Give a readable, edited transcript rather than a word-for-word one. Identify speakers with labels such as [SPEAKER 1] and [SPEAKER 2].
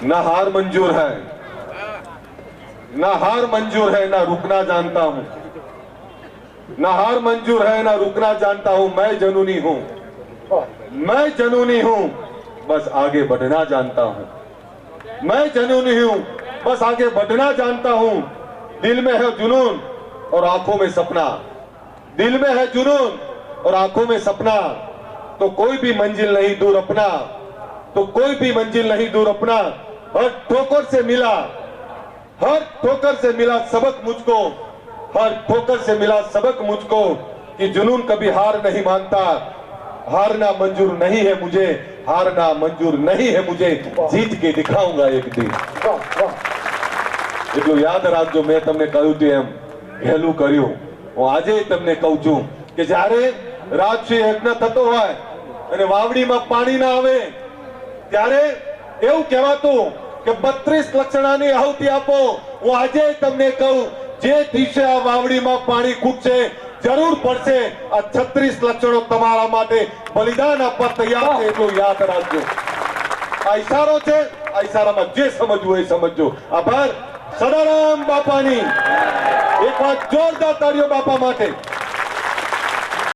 [SPEAKER 1] ना हार मंजूर है, ना हार मंजूर है, ना रुकना जानता हूं, ना हार मंजूर है, ना रुकना जानता हूं। मैं जनूनी हूं, मैं जनूनी हूं, बस आगे बढ़ना जानता हूं। मैं जनूनी हूं, बस आगे बढ़ना जानता हूं। दिल में है जुनून और आंखों में सपना, दिल में है जुनून और आंखों में सपना। तो कोई भी मंजिल नहीं दूर अपना, तो कोई भी मंजिल नहीं दूर अपना। हर ठोकर से मिला, हर ठोकर से मिला सबक मुझको, हर ठोकर से मिला सबक मुझको कि जुनून कभी हार नहीं मानता। हारना मंजूर नहीं है मुझे, हारना मंजूर नहीं है मुझे, जीत के दिखाऊंगा एक दिन। એટલું યાદ રાખજો, મેં તમને કહ્યું હતું એમ વહેલું કર્યું। હું આજે તમને કહું છું કે જ્યારે રાજસી યજ્ઞ થતો હોય અને વાવડીમાં પાણી ના આવે ત્યારે એવું કહેવાતું કે 32 લક્ષણાની આહુતિ આપો। હું આજે તમને કહું, જે દિવસે આ વાવડીમાં પાણી ખૂટશે જરૂર પડશે આ 36 લક્ષણો તમારા માટે બલિદાન આપવા તૈયાર છે, એટલું યાદ રાખજો। આ ઈશારો છે, આ ઈશારામાં જે સમજવું એ સમજજો। આભાર। સદારામ બાપાની એક વાર જોરદાર તાળીઓ બાપા માટે।